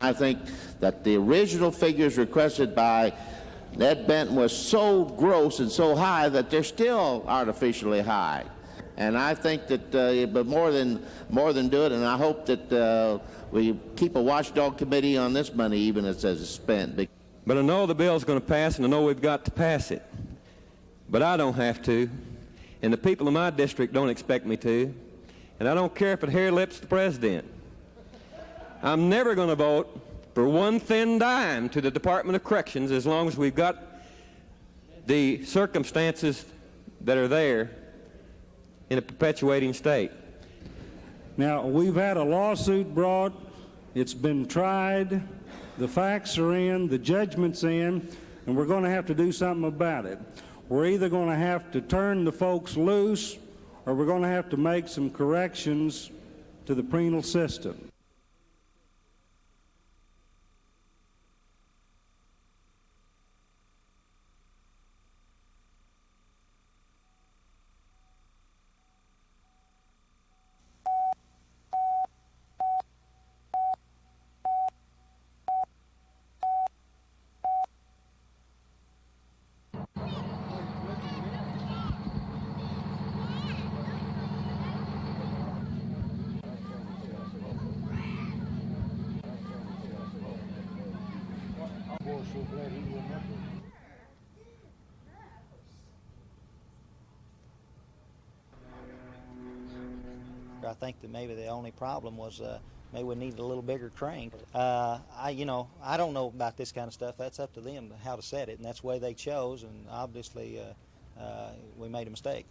I think that the original figures requested by Ned Benton was so gross and so high that they're still artificially high. And I think that, but more than do it, and I hope that we keep a watchdog committee on this money even as it's spent. But I know the bill's going to pass, and I know we've got to pass it. But I don't have to, and the people in my district don't expect me to, and I don't care if it hair lips the president. I'm never going to vote for one thin dime to the Department of Corrections as long as we've got the circumstances that are there in a perpetuating state. Now, we've had a lawsuit brought, it's been tried, the facts are in, the judgment's in, and we're going to have to do something about it. We're either going to have to turn the folks loose, or we're going to have to make some corrections to the penal system. I think that maybe the only problem was maybe we needed a little bigger crane. I don't know about this kind of stuff. That's up to them how to set it, and that's the way they chose, and obviously we made a mistake.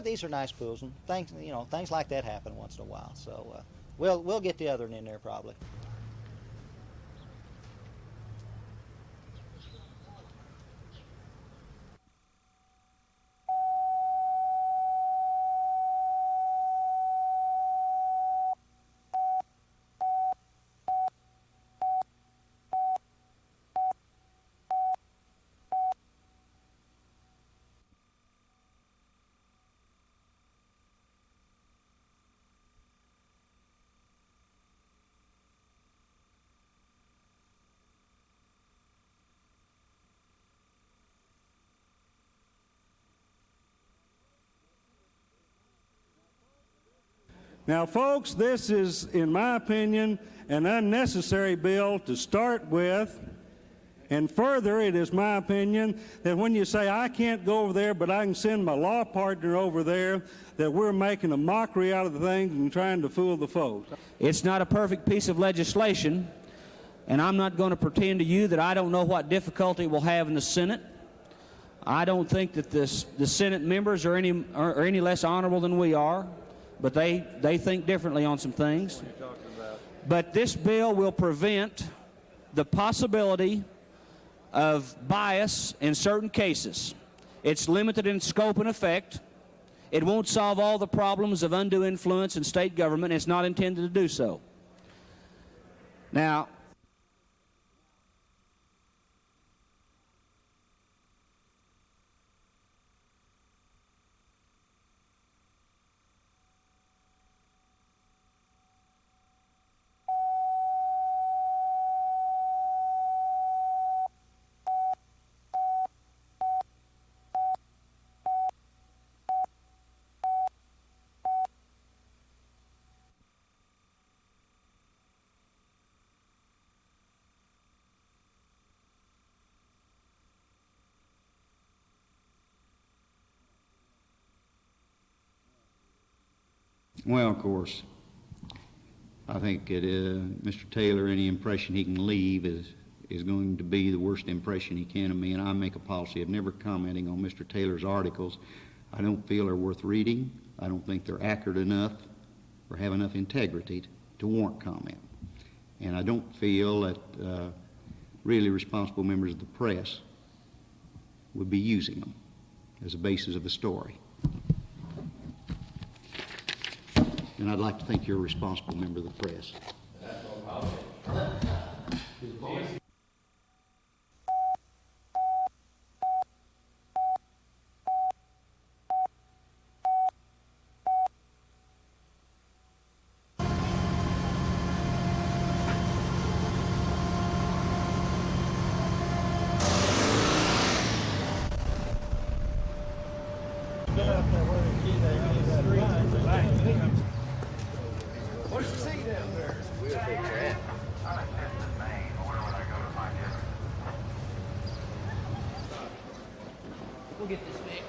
These are nice pools, and things like that happen once in a while. So we'll get the other one in there probably. Now, folks, this is, in my opinion, an unnecessary bill to start with. And further, it is my opinion that when you say, I can't go over there, but I can send my law partner over there, that we're making a mockery out of the things and trying to fool the folks. It's not a perfect piece of legislation, and I'm not going to pretend to you that I don't know what difficulty we'll have in the Senate. I don't think that the Senate members are any less honorable than we are, but they think differently on some things. What are you talking about? But this bill will prevent the possibility of bias in certain cases. It's limited in scope and effect. It won't solve all the problems of undue influence in state government. It's not intended to do so. Now, Well, of course, I think that Mr. Taylor, any impression he can leave is going to be the worst impression he can of me, and I make a policy of never commenting on Mr. Taylor's articles. I don't feel they're worth reading. I don't think they're accurate enough or have enough integrity to warrant comment. And I don't feel that really responsible members of the press would be using them as a basis of a story. And I'd like to think you're a responsible member of the press. get this big.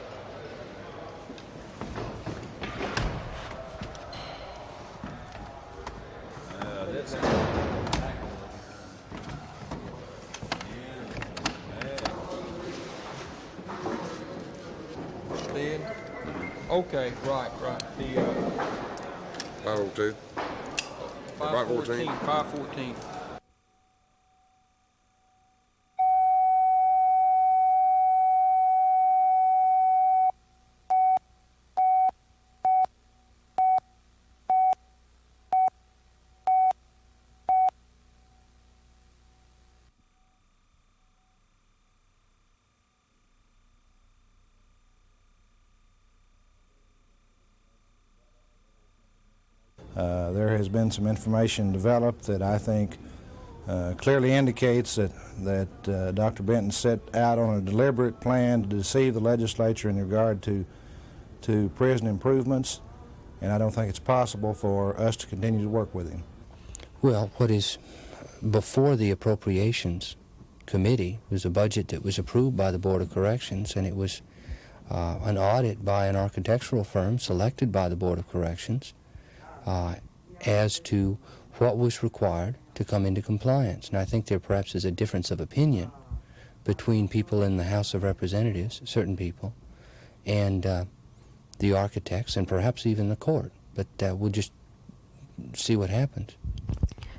Okay, right. The 502. 514. 514. There has been some information developed that I think clearly indicates that Dr. Benton set out on a deliberate plan to deceive the legislature in regard to prison improvements, and I don't think it's possible for us to continue to work with him. Well, what is before the Appropriations Committee was a budget that was approved by the Board of Corrections, and it was an audit by an architectural firm selected by the Board of Corrections as to what was required to come into compliance. And I think there perhaps is a difference of opinion between people in the House of Representatives, certain people, and the architects, and perhaps even the court. But we'll just see what happens.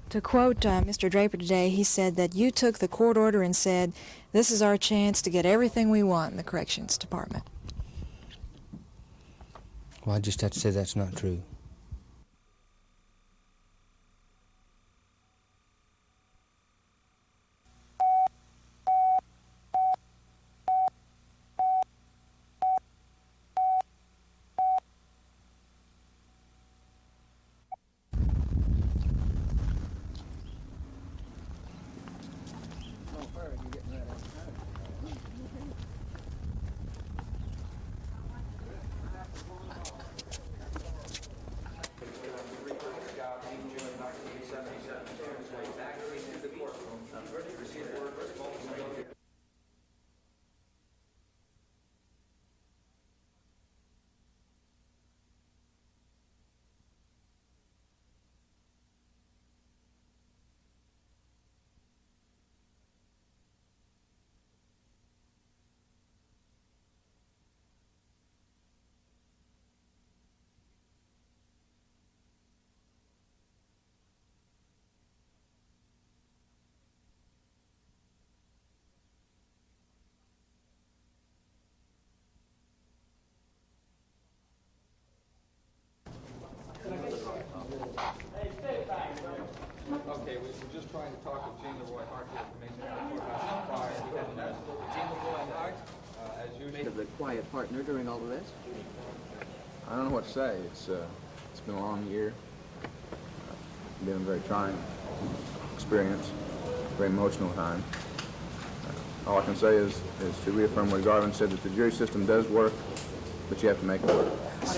To quote Mr. Draper today, he said that you took the court order and said, this is our chance to get everything we want in the Corrections Department. Well, I just have to say that's not true. Okay, we were just trying to talk to Leroy Hart Courtroom. Leroy Hart, as usual. The quiet partner during all of this? I don't know what to say. It's been a long year. Been a very trying experience, very emotional time. All I can say is to reaffirm what Garvin said, that the jury system does work, but you have to make it work. Could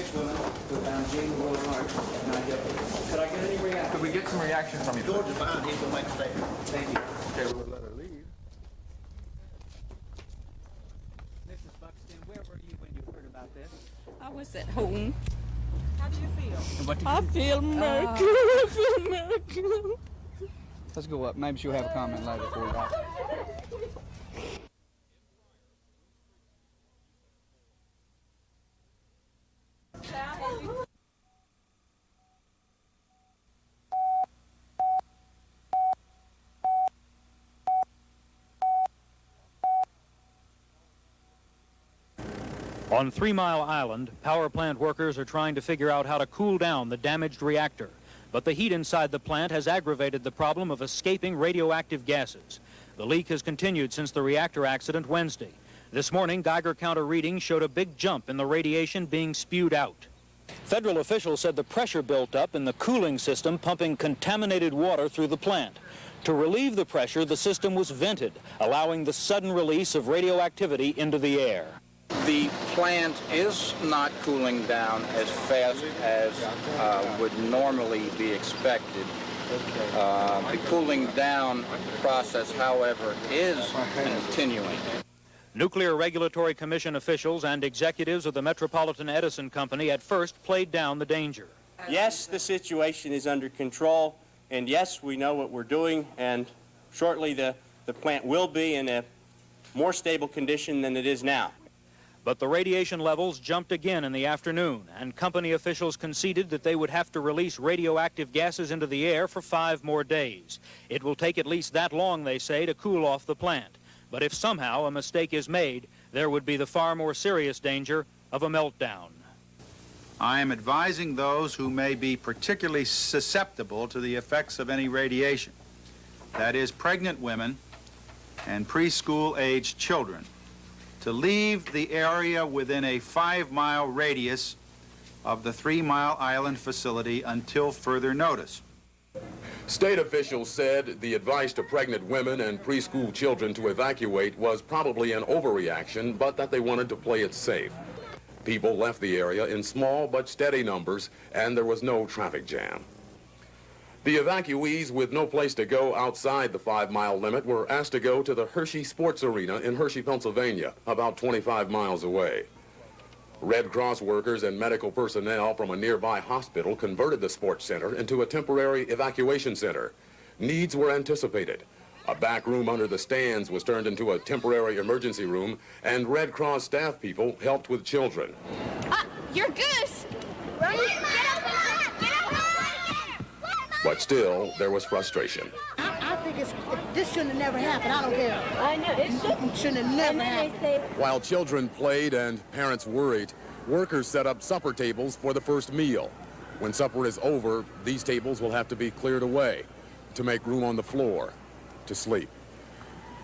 I get any reaction? Could we get some reaction from you? George is behind. He's going to make a statement. Thank you. Okay, we'll let her leave. Mrs. Buxton, where were you when you heard about this? I was at home. How do you feel? I feel murky. I feel murky. Let's go up. Maybe she'll have a comment later for you. On 3 Mile Island, power plant workers are trying to figure out how to cool down the damaged reactor. But the heat inside the plant has aggravated the problem of escaping radioactive gases. The leak has continued since the reactor accident Wednesday. This morning, Geiger counter readings showed a big jump in the radiation being spewed out. Federal officials said the pressure built up in the cooling system pumping contaminated water through the plant. To relieve the pressure, the system was vented, allowing the sudden release of radioactivity into the air. The plant is not cooling down as fast as would normally be expected. The cooling down process, however, is continuing. Nuclear Regulatory Commission officials and executives of the Metropolitan Edison Company at first played down the danger. Yes, the situation is under control, and yes, we know what we're doing, and shortly the plant will be in a more stable condition than it is now. But the radiation levels jumped again in the afternoon, and company officials conceded that they would have to release radioactive gases into the air for 5 more days. It will take at least that long, they say, to cool off the plant. But if somehow a mistake is made, there would be the far more serious danger of a meltdown. I am advising those who may be particularly susceptible to the effects of any radiation, that is, pregnant women and preschool-aged children, to leave the area within a 5-mile radius of the 3 Mile Island facility until further notice. State officials said the advice to pregnant women and preschool children to evacuate was probably an overreaction, but that they wanted to play it safe. People left the area in small but steady numbers, and there was no traffic jam. The evacuees with no place to go outside the 5-mile limit were asked to go to the Hershey Sports Arena in Hershey, Pennsylvania, about 25 miles away. Red Cross workers and medical personnel from a nearby hospital converted the sports center into a temporary evacuation center. Needs were anticipated. A back room under the stands was turned into a temporary emergency room, and Red Cross staff people helped with children. Your goose! But still, there was frustration. I think this shouldn't have never happened. I don't care. I know, it shouldn't have never happened. While children played and parents worried, workers set up supper tables for the first meal. When supper is over, these tables will have to be cleared away to make room on the floor to sleep.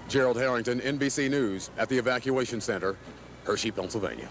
Gerald Harrington, NBC News, at the Evacuation Center, Hershey, Pennsylvania.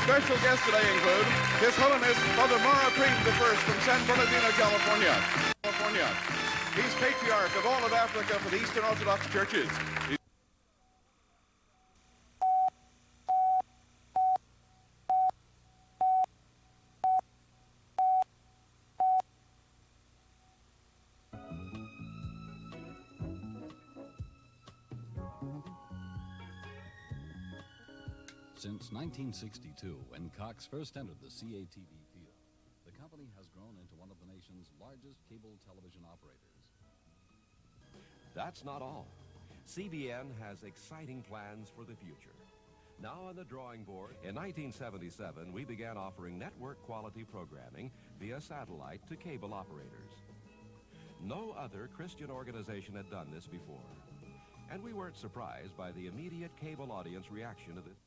Special guests today include His Holiness Father Mara Creed I from San Bernardino, California. He's Patriarch of all of Africa for the Eastern Orthodox Churches. Since 1962, when Cox first entered the CATV field, the company has grown into one of the nation's largest cable television operators. That's not all. CBN has exciting plans for the future. Now on the drawing board, in 1977, we began offering network quality programming via satellite to cable operators. No other Christian organization had done this before, and we weren't surprised by the immediate cable audience reaction to this.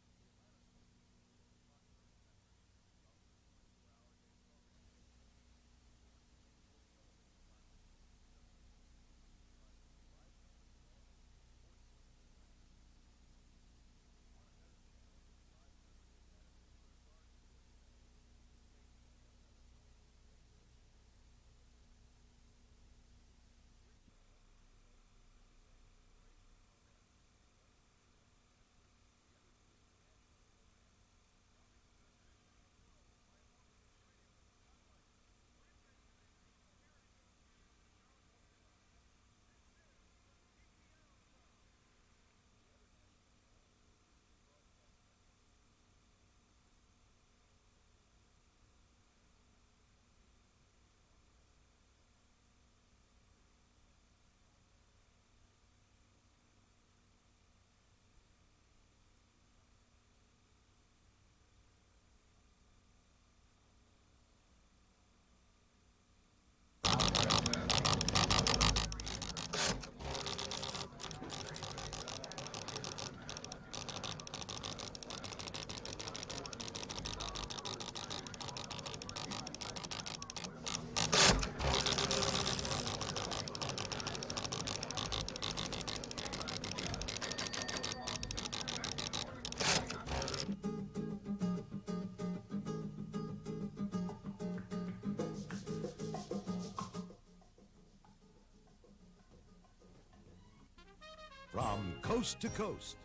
From coast to coast,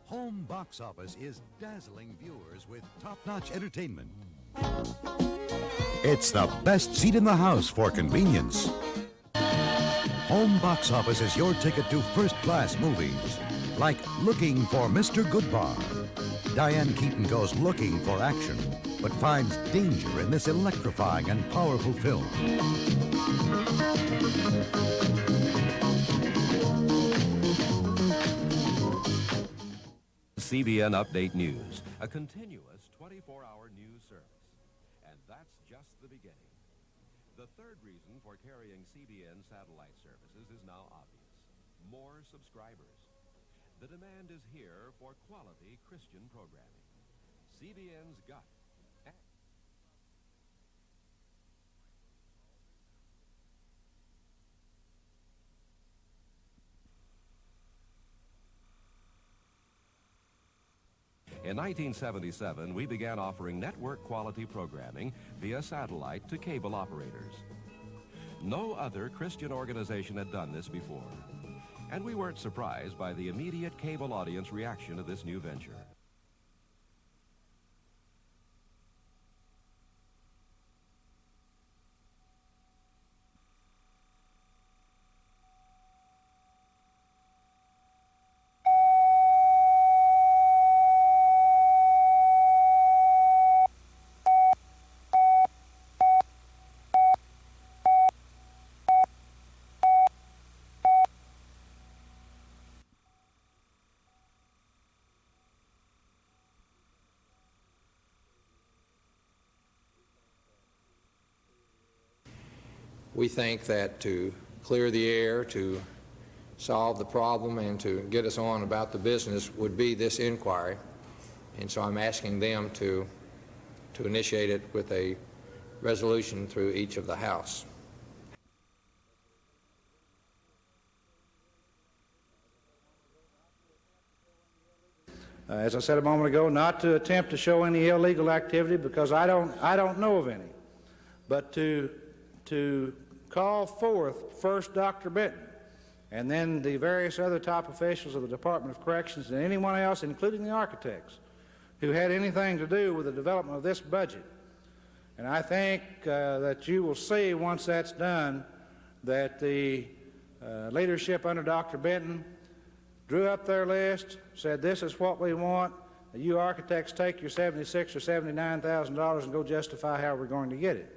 Home Box Office is dazzling viewers with top-notch entertainment. It's the best seat in the house for convenience. Home Box Office is your ticket to first-class movies, like Looking for Mr. Goodbar. Diane Keaton goes looking for action, but finds danger in this electrifying and powerful film. CBN Update News, a continuous 24-hour news service. And that's just the beginning. The third reason for carrying CBN satellite services is now obvious: more subscribers. The demand is here for quality Christian programming. CBN's got In 1977, we began offering network quality programming via satellite to cable operators. No other Christian organization had done this before, and we weren't surprised by the immediate cable audience reaction to this new venture. We think that to clear the air, to solve the problem, and to get us on about the business would be this inquiry. And so I'm asking them to initiate it with a resolution through each of the House. as I said a moment ago, not to attempt to show any illegal activity because I don't know of any, but to call forth first Dr. Benton and then the various other top officials of the Department of Corrections and anyone else, including the architects, who had anything to do with the development of this budget. And I think that you will see once that's done that the leadership under Dr. Benton drew up their list, said this is what we want. You architects take your $76,000 or $79,000 and go justify how we're going to get it.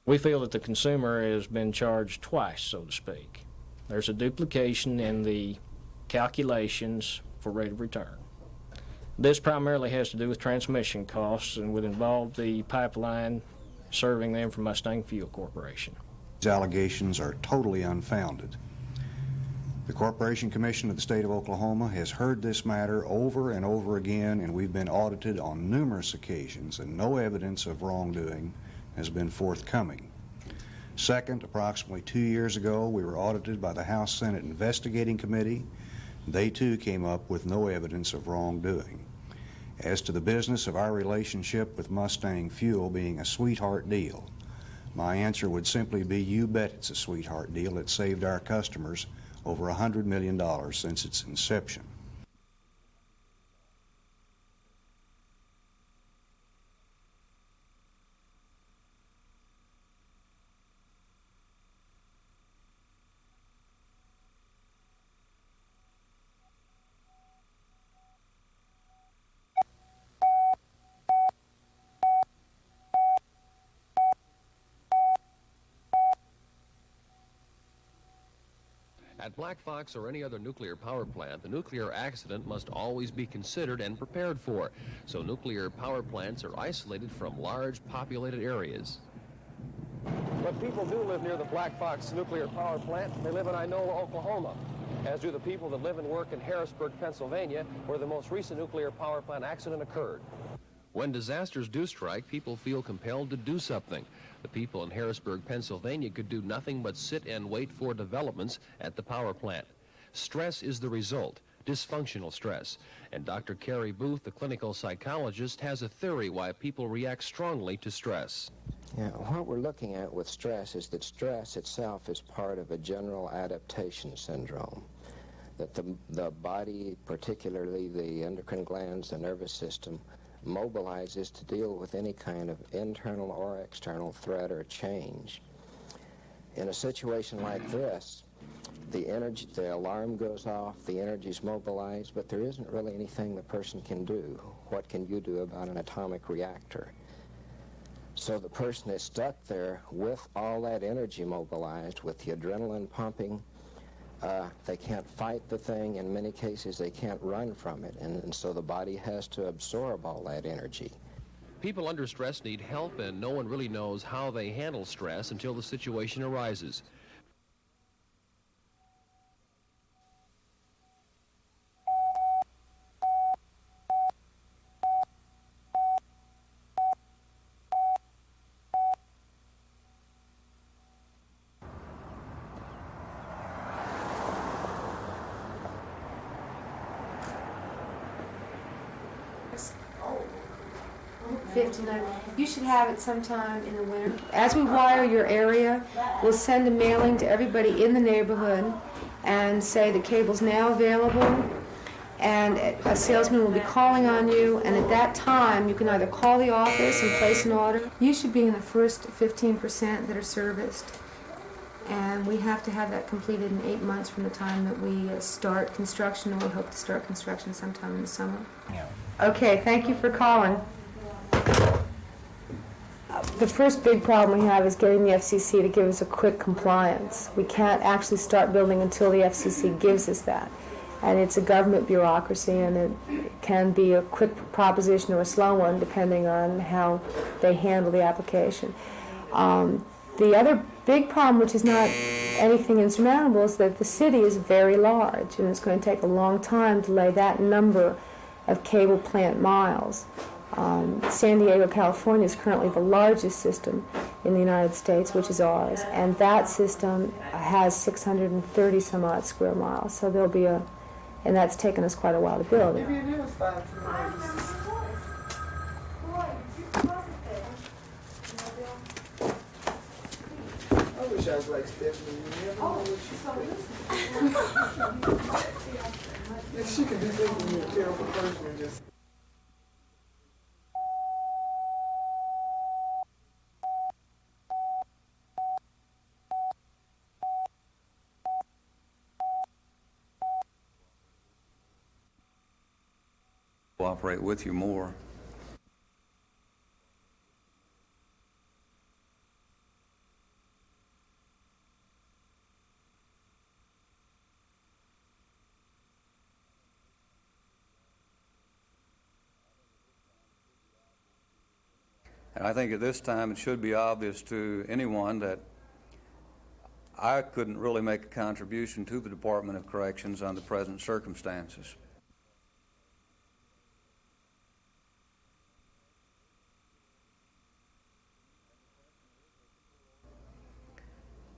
We feel that the consumer has been charged twice, so to speak. There's a duplication in the calculations for rate of return. This primarily has to do with transmission costs and would involve the pipeline serving them from Mustang Fuel Corporation. These allegations are totally unfounded. The Corporation Commission of the State of Oklahoma has heard this matter over and over again, and we've been audited on numerous occasions, and no evidence of wrongdoing has been forthcoming. Second, approximately 2 years ago, we were audited by the House Senate Investigating Committee. They too came up with no evidence of wrongdoing. As to the business of our relationship with Mustang Fuel being a sweetheart deal, my answer would simply be, you bet it's a sweetheart deal. It saved our customers over $100 million since its inception. At Black Fox or any other nuclear power plant, the nuclear accident must always be considered and prepared for. So nuclear power plants are isolated from large populated areas. But people do live near the Black Fox nuclear power plant. They live in Inola, Oklahoma, as do the people that live and work in Harrisburg, Pennsylvania, where the most recent nuclear power plant accident occurred. When disasters do strike, people feel compelled to do something. The people in Harrisburg, Pennsylvania could do nothing but sit and wait for developments at the power plant. Stress is the result, dysfunctional stress. And Dr. Carrie Booth, the clinical psychologist, has a theory why people react strongly to stress. Yeah, what we're looking at with stress is that stress itself is part of a general adaptation syndrome. That the body, particularly the endocrine glands, the nervous system, mobilizes to deal with any kind of internal or external threat or change. In a situation like this, the alarm goes off, the energy's mobilized, but there isn't really anything the person can do. What can you do about an atomic reactor? So the person is stuck there with all that energy mobilized, with the adrenaline pumping. They can't fight the thing. In many cases, they can't run from it, and so the body has to absorb all that energy. People under stress need help, and no one really knows how they handle stress until the situation arises. You should have it sometime in the winter. As we wire your area, we'll send a mailing to everybody in the neighborhood and say the cable's now available, and a salesman will be calling on you, and at that time you can either call the office and place an order. You should be in the first 15% that are serviced, and we have to have that completed in 8 months from the time that we start construction, and we hope to start construction sometime in the summer. Yeah. Okay, thank you for calling. The first big problem we have is getting the FCC to give us a quick compliance. We can't actually start building until the FCC gives us that. And it's a government bureaucracy, and it can be a quick proposition or a slow one depending on how they handle the application. The other big problem, which is not anything insurmountable, is that the city is very large, and it's going to take a long time to lay that number of cable plant miles. San Diego, California is currently the largest system in the United States, which is ours, and that system has 630 some odd square miles. So there'll be a, and that's taken us quite a while to build it. I wish I was like Stephanie. If she could do something, you're a terrible person and just. Cooperate with you more. And I think at this time it should be obvious to anyone that I couldn't really make a contribution to the Department of Corrections under present circumstances.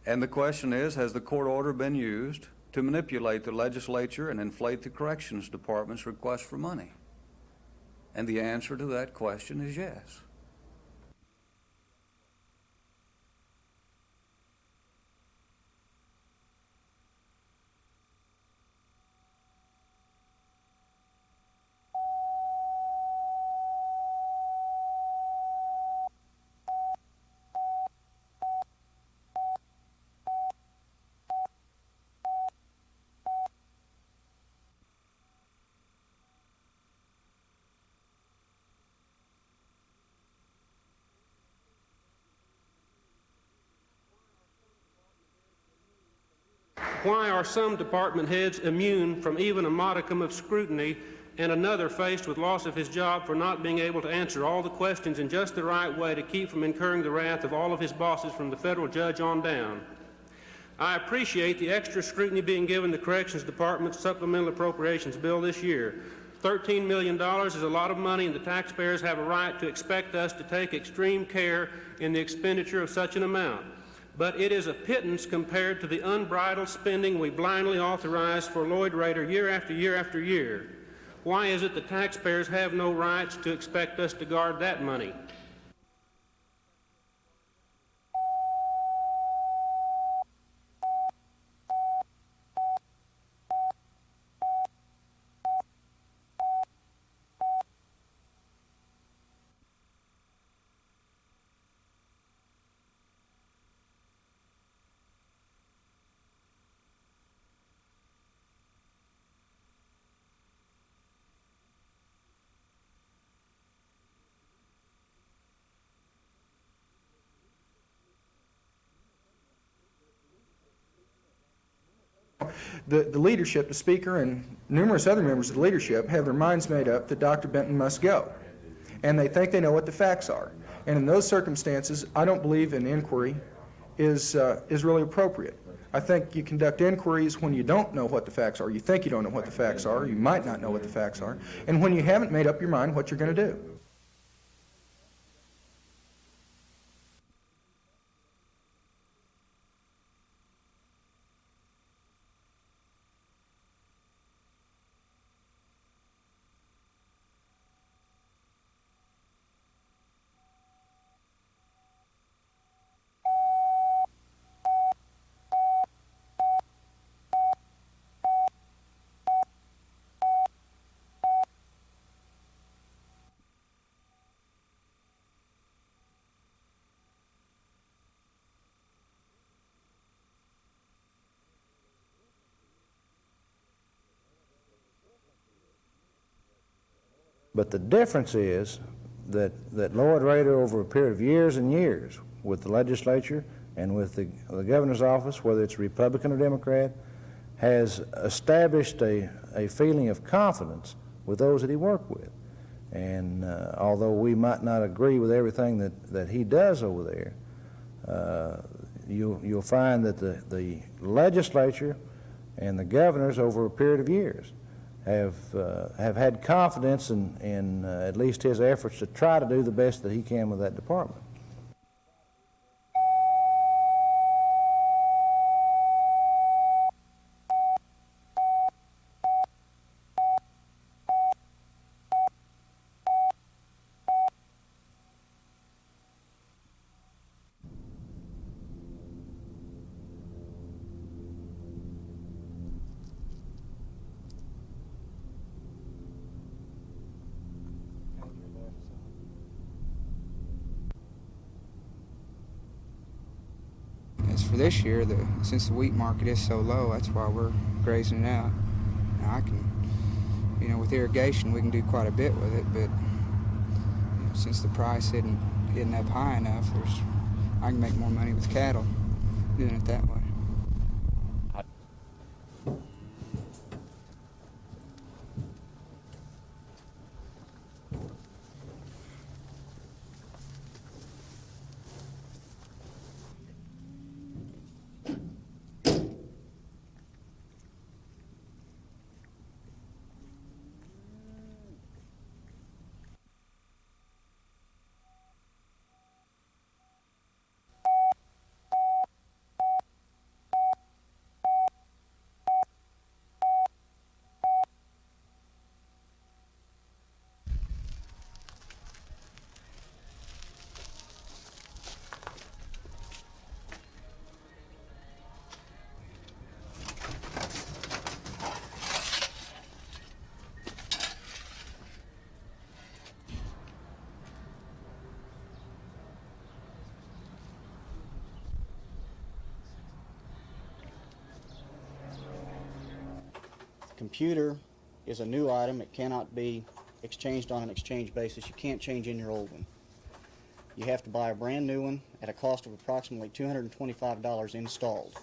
And the question is, has the court order been used to manipulate the legislature and inflate the corrections department's request for money? And the answer to that question is yes. Why are some department heads immune from even a modicum of scrutiny, and another faced with loss of his job for not being able to answer all the questions in just the right way to keep from incurring the wrath of all of his bosses from the federal judge on down? I appreciate the extra scrutiny being given the Corrections Department's supplemental appropriations bill this year. $13 million is a lot of money, and the taxpayers have a right to expect us to take extreme care in the expenditure of such an amount. But it is a pittance compared to the unbridled spending we blindly authorize for Lloyd Rader year after year after year. Why is it the taxpayers have no rights to expect us to guard that money? The leadership, the speaker, and numerous other members of the leadership have their minds made up that Dr. Benton must go. And they think they know what the facts are. And in those circumstances, I don't believe an inquiry is really appropriate. I think you conduct inquiries when you don't know what the facts are. You think you don't know what the facts are. You might not know what the facts are. And when you haven't made up your mind what you're going to do. But the difference is that Lloyd Rader, over a period of years and years with the legislature and with the governor's office, whether it's Republican or Democrat, has established a feeling of confidence with those that he worked with. And although we might not agree with everything that he does over there, you'll find that the legislature and the governors over a period of years have had confidence in at least his efforts to try to do the best that he can with that department. As for this year, since the wheat market is so low, that's why we're grazing it out. Now I can, with irrigation, we can do quite a bit with it, but since the price isn't up high enough, I can make more money with cattle doing it that way. Computer is a new item. It cannot be exchanged on an exchange basis. You can't change in your old one. You have to buy a brand new one at a cost of approximately $225 installed.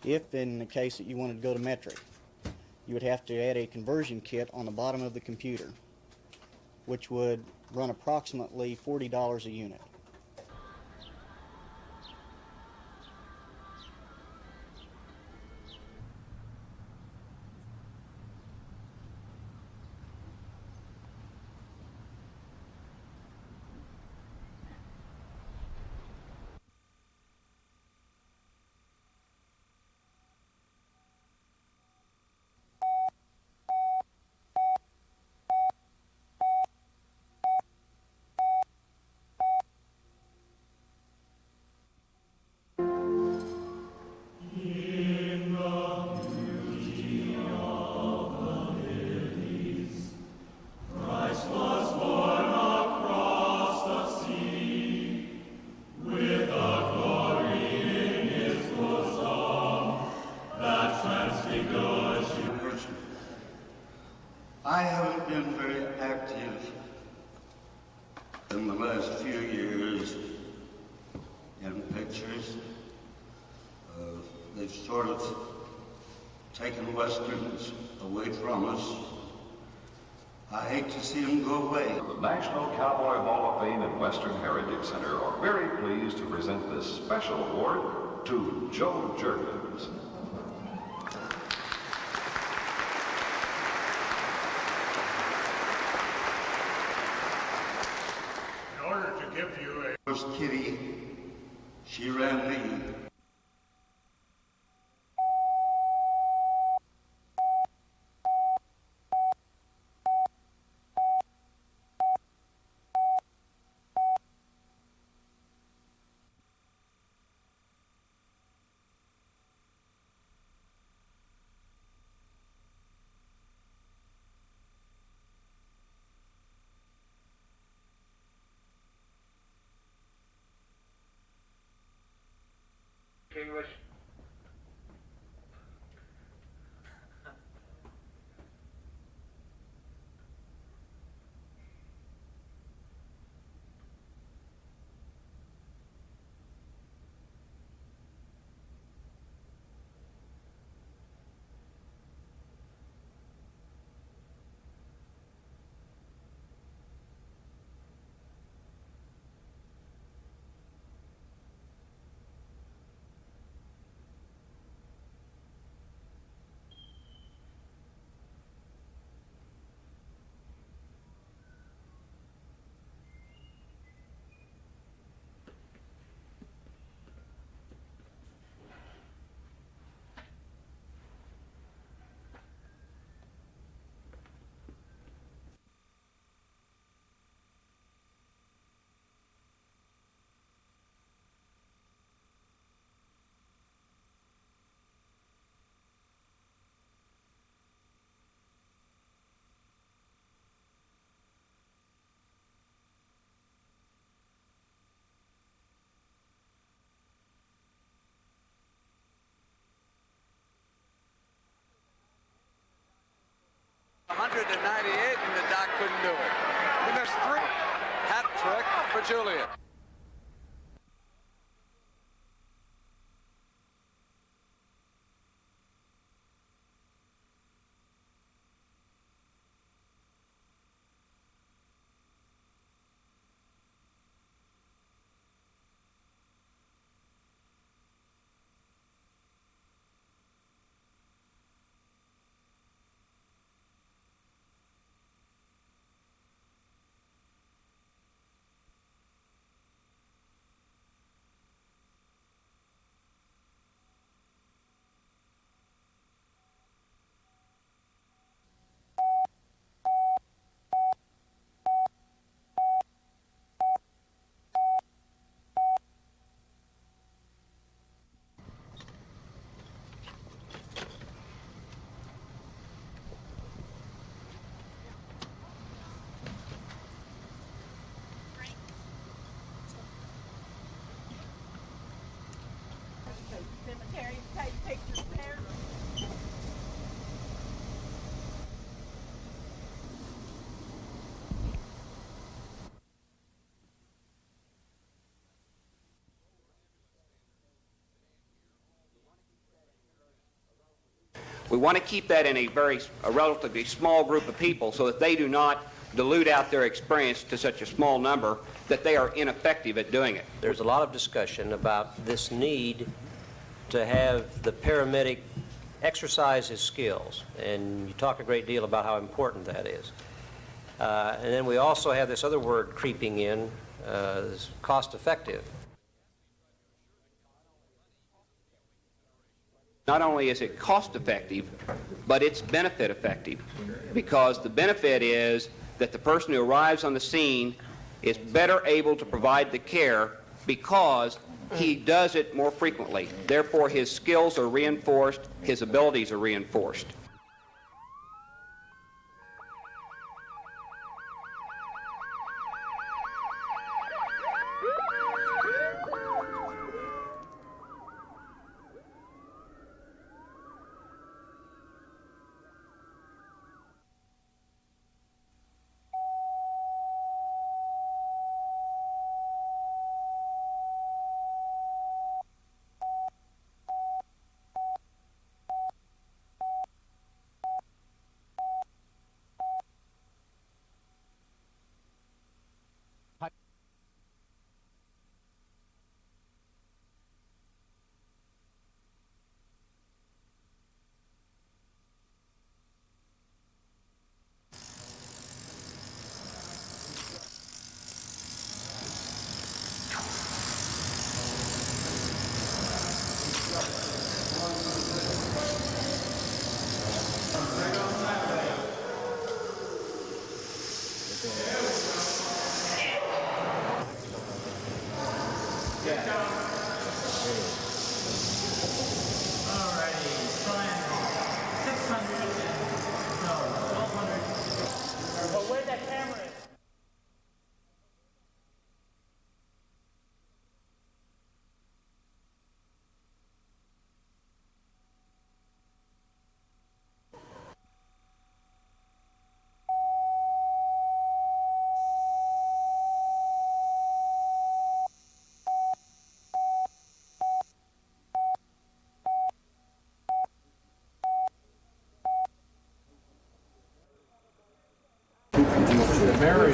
If in the case that you wanted to go to metric, you would have to add a conversion kit on the bottom of the computer, which would run approximately $40 a unit. I haven't been very active in the last few years in pictures. They've sort of taken Westerns away from us. I hate to see them go away. The National Cowboy Hall of Fame and Western Heritage Center are very pleased to present this special award to Joe Jerkins. In order to give you a... First Kitty, she ran me. to 98, and the Doc couldn't do it. He missed 3. Hat trick for Julian. We want to keep that in a relatively small group of people so that they do not dilute out their experience to such a small number that they are ineffective at doing it. There's a lot of discussion about this need to have the paramedic exercise his skills, and you talk a great deal about how important that is. And then we also have this other word creeping in, cost effective. Not only is it cost effective, but it's benefit effective, because the benefit is that the person who arrives on the scene is better able to provide the care because he does it more frequently. Therefore, his skills are reinforced, his abilities are reinforced.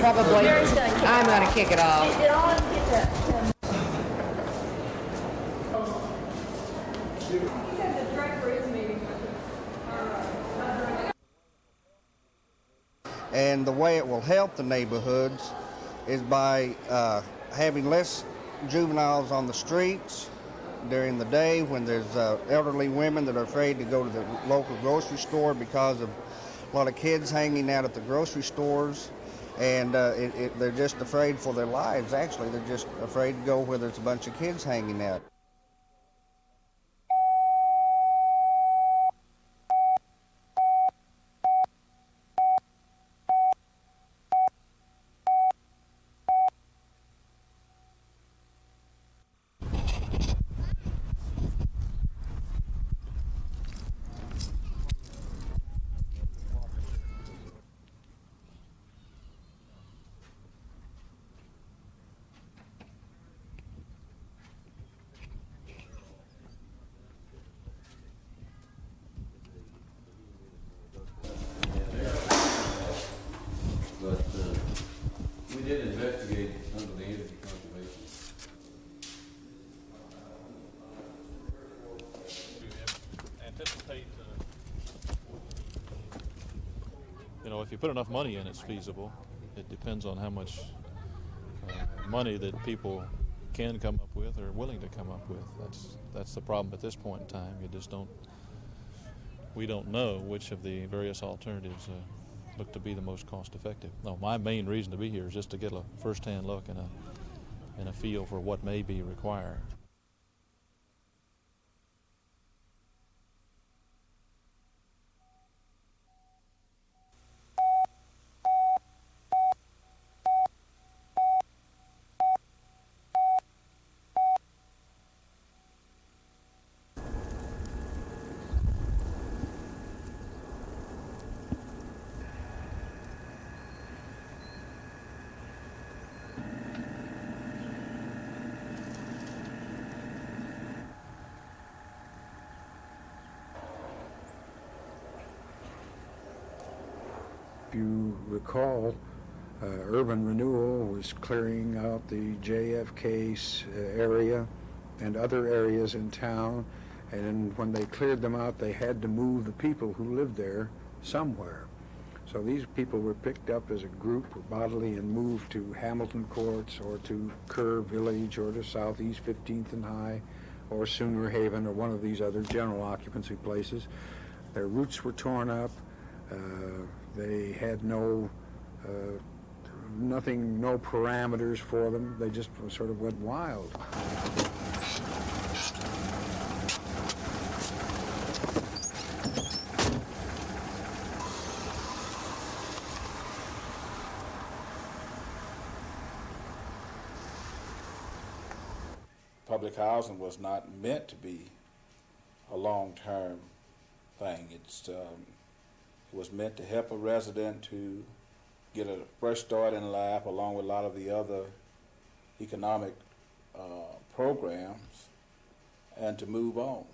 Probably. I'm going to kick it off. And the way it will help the neighborhoods is by having less juveniles on the streets during the day when there's elderly women that are afraid to go to the local grocery store because of a lot of kids hanging out at the grocery stores. And they're just afraid for their lives, actually. They're just afraid to go where there's a bunch of kids hanging out. did investigate under the energy conservation. Anticipate, you know, if you put enough money in, it's feasible. It depends on how much money that people can come up with or are willing to come up with. That's the problem at this point in time. You just don't. We don't know which of the various alternatives look to be the most cost-effective. No, my main reason to be here is just to get a first-hand look and a feel for what may be required. If you recall, urban renewal was clearing out the JFK area and other areas in town, and when they cleared them out, they had to move the people who lived there somewhere. So these people were picked up as a group bodily and moved to Hamilton Courts or to Kerr Village or to Southeast 15th and High or Sooner Haven or one of these other general occupancy places. Their roots were torn up. They had no parameters for them. They just sort of went wild. Public housing was not meant to be a long-term thing. It was meant to help a resident to get a fresh start in life along with a lot of the other economic programs and to move on.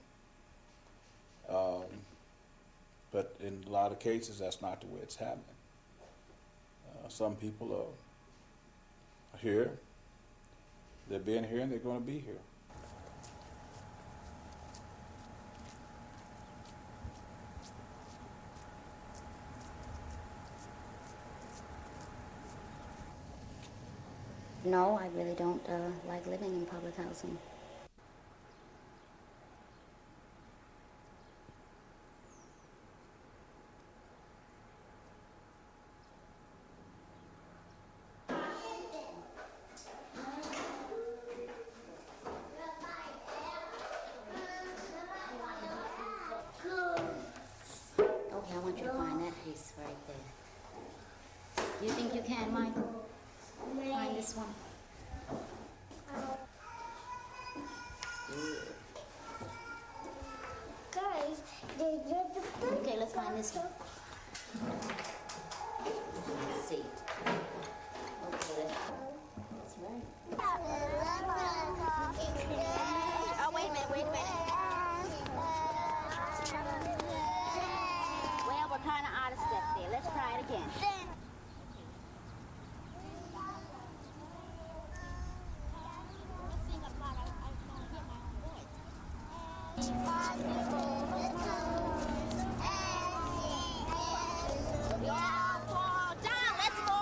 But in a lot of cases, that's not the way it's happening. Some people are here, they've been here, and they're going to be here. No, I really don't like living in public housing. Okay, I want you to find that piece right there. Do you think you can, Michael? Find this one. Okay, let's find this one. Let's see. Okay, that's right. Oh, wait a minute. Well, we're kind of out of step there. Let's try it again. John, let's go.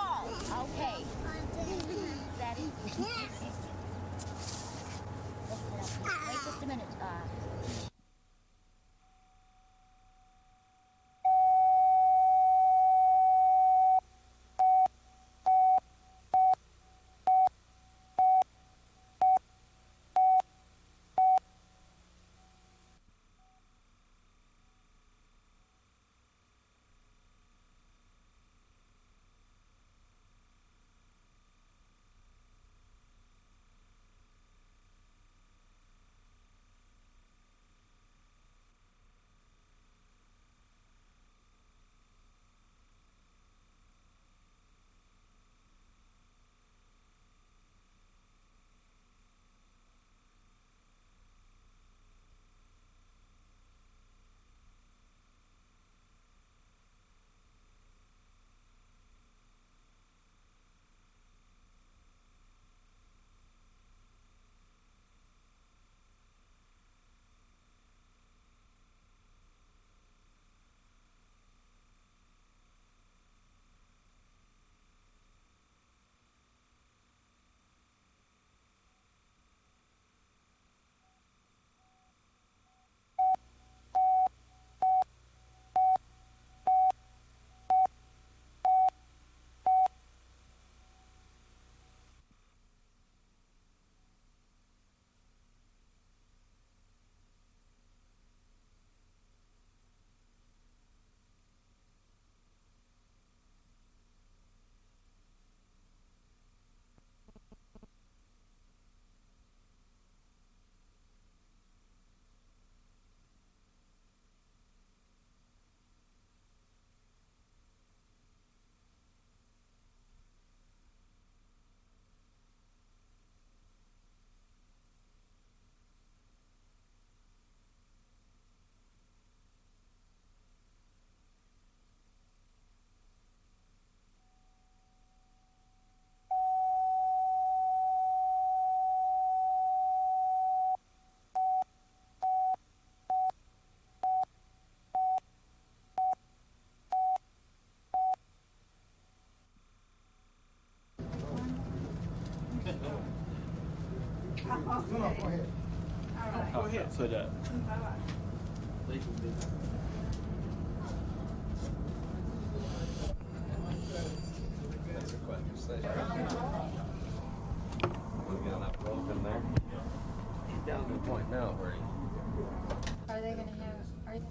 Go ahead. So that. He's down to the point now where he... Are they going to have? Are you...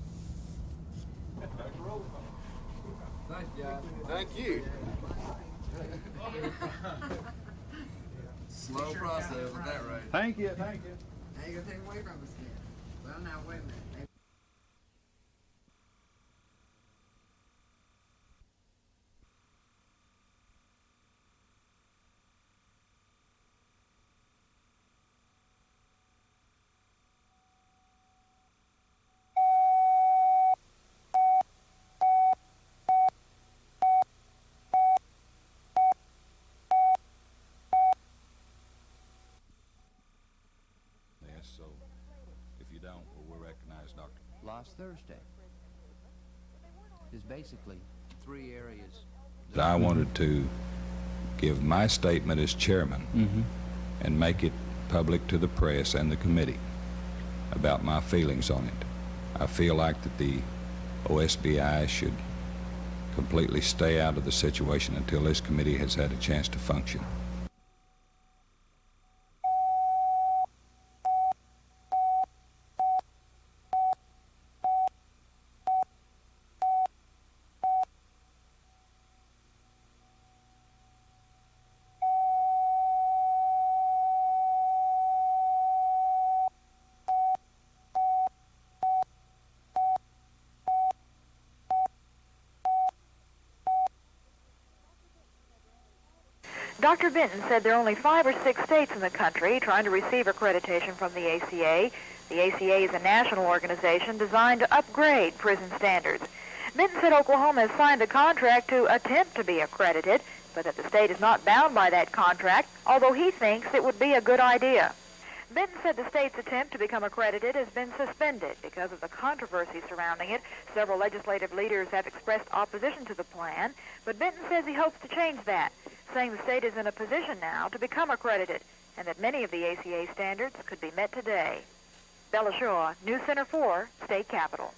Nice job. Thank you. Slow process with that, right? Thank you. Thank you. Now you're gonna take away from us now. Well, now wait a minute. So if you don't, we'll recognize Dr. Last Thursday. There's basically 3 areas. I wanted to give my statement as chairman and make it public to the press and the committee about my feelings on it. I feel like that the OSBI should completely stay out of the situation until this committee has had a chance to function. Dr. Benton said there are only 5 or 6 states in the country trying to receive accreditation from the ACA. The ACA is a national organization designed to upgrade prison standards. Benton said Oklahoma has signed a contract to attempt to be accredited, but that the state is not bound by that contract, although he thinks it would be a good idea. Benton said the state's attempt to become accredited has been suspended because of the controversy surrounding it. Several legislative leaders have expressed opposition to the plan, but Benton says he hopes to change that, saying the state is in a position now to become accredited and that many of the ACA standards could be met today. Bella Shaw, News Center 4, State Capitol.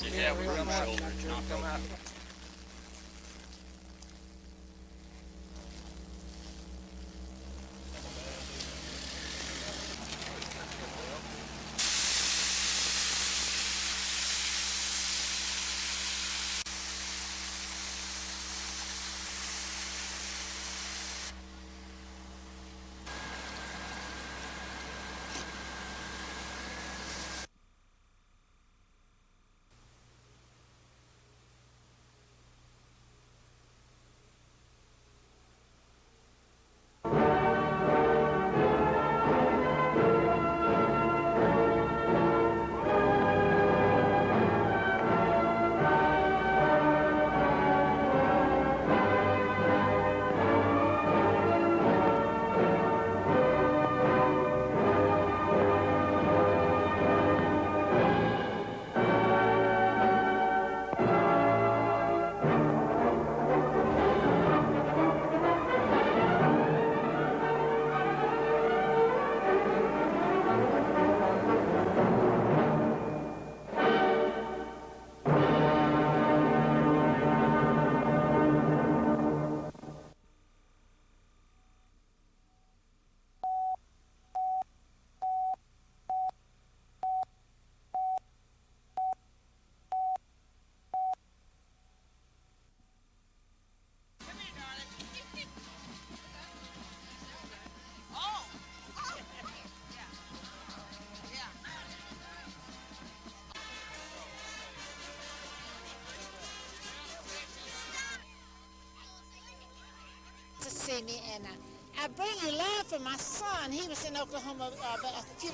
Yeah, we run out. Come out. See me, and I bring a love for my son. He was in Oklahoma a few.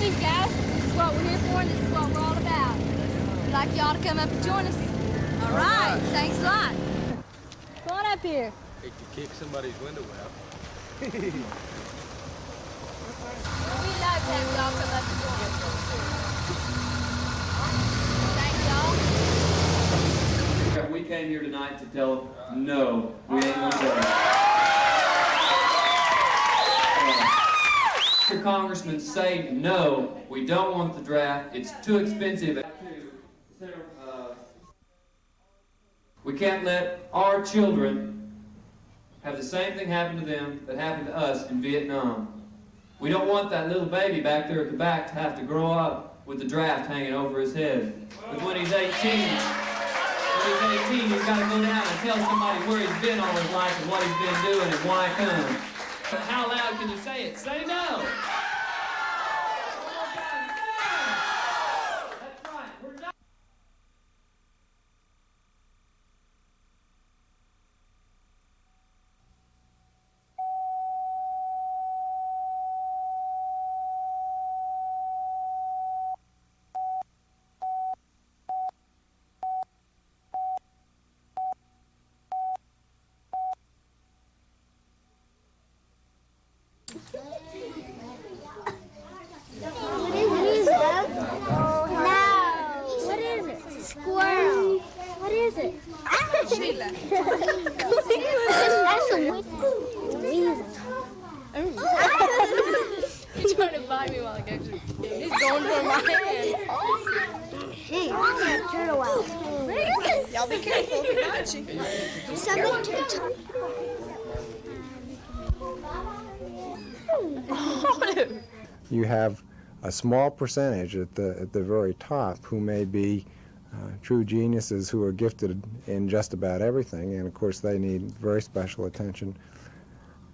Hey guys, this is what we're here for and this is what we're all about. We'd like y'all to come up and join us. All right, thanks a lot. Come on up here. Hate to kick somebody's window out. We'd love to have y'all come up and join us. Thank y'all. We came here tonight to tell no, we ain't gonna do it. Congressman say no, we don't want the draft, it's too expensive. We can't let our children have the same thing happen to them that happened to us in Vietnam. We don't want that little baby back there at the back to have to grow up with the draft hanging over his head. But when he's 18, he's got to go down and tell somebody where he's been all his life and what he's been doing and why come. But how loud can you say it? Say no! He's trying to bite me while I go through. He's going for my hand. Hey, turn around. Y'all be careful if he bites you. Something to the top. You have a small percentage at the very top who may be true geniuses who are gifted in just about everything, and of course they need very special attention.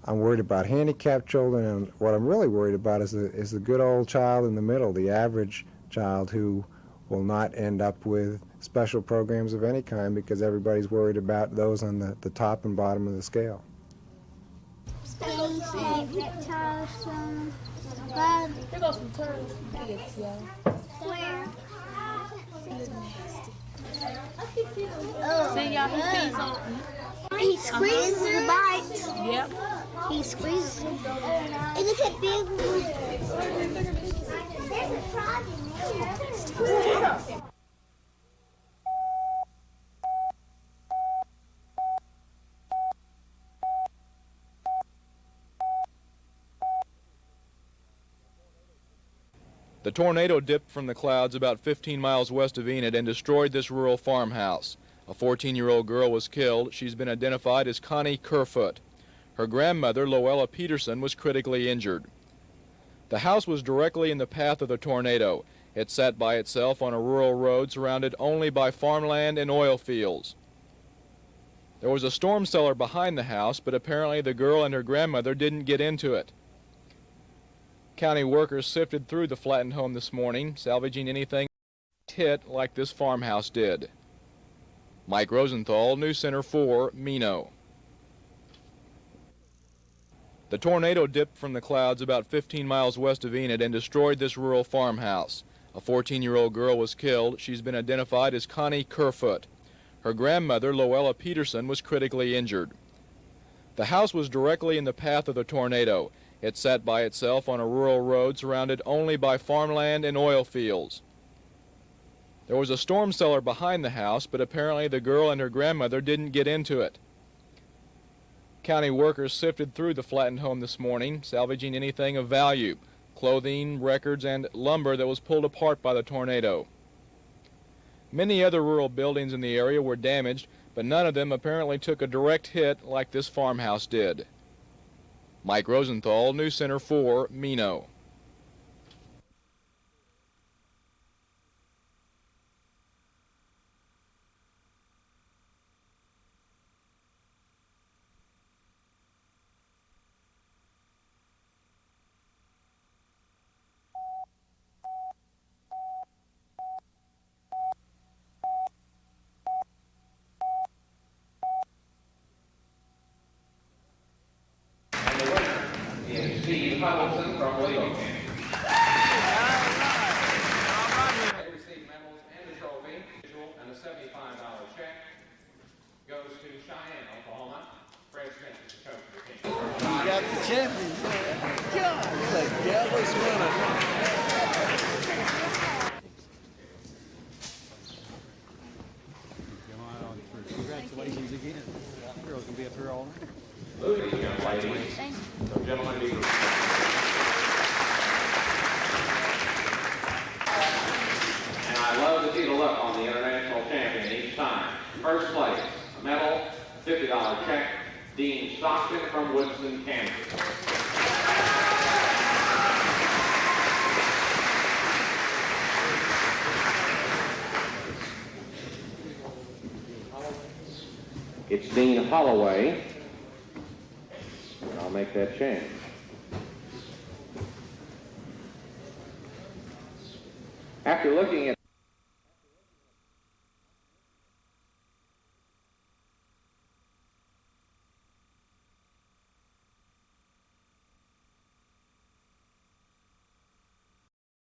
I'm worried about handicapped children, and what I'm really worried about is the good old child in the middle, the average child who will not end up with special programs of any kind because everybody's worried about those on the top and bottom of the scale. See y'all, he feeds on. He squeezes the bites. Yep. He squeezes it. And look at big one. There's a frog in there. The tornado dipped from the clouds about 15 miles west of Enid and destroyed this rural farmhouse. A 14-year-old girl was killed. She's been identified as Connie Kerfoot. Her grandmother, Loella Peterson, was critically injured. The house was directly in the path of the tornado. It sat by itself on a rural road surrounded only by farmland and oil fields. There was a storm cellar behind the house, but apparently the girl and her grandmother didn't get into it. County workers sifted through the flattened home this morning, salvaging anything hit like this farmhouse did. Mike Rosenthal, News Center 4, Mino. The tornado dipped from the clouds about 15 miles west of Enid and destroyed this rural farmhouse. A 14-year-old girl was killed. She's been identified as Connie Kerfoot. Her grandmother, Loella Peterson, was critically injured. The house was directly in the path of the tornado. It sat by itself on a rural road surrounded only by farmland and oil fields. There was a storm cellar behind the house, but apparently the girl and her grandmother didn't get into it. County workers sifted through the flattened home this morning, salvaging anything of value. clothing, records, and lumber that was pulled apart by the tornado. Many other rural buildings in the area were damaged, but none of them apparently took a direct hit like this farmhouse did. Mike Rosenthal, News Center 4, Mino. Steve Huddleston from Leroy. They received medals and a trophy, and a $75 check goes to Cheyenne, Oklahoma. Fred Smith is the coach of the team. You got the champion. God, you're the devil's winner. Congratulations again. Girls can be up here all night. Ladies, young ladies. So, gentlemen, be and I love to see the look on the international champion each time. First place, a medal, $50 check, Dean Stockton from Woodson, Kansas. It's Dean Holloway. I'll make that change. After looking at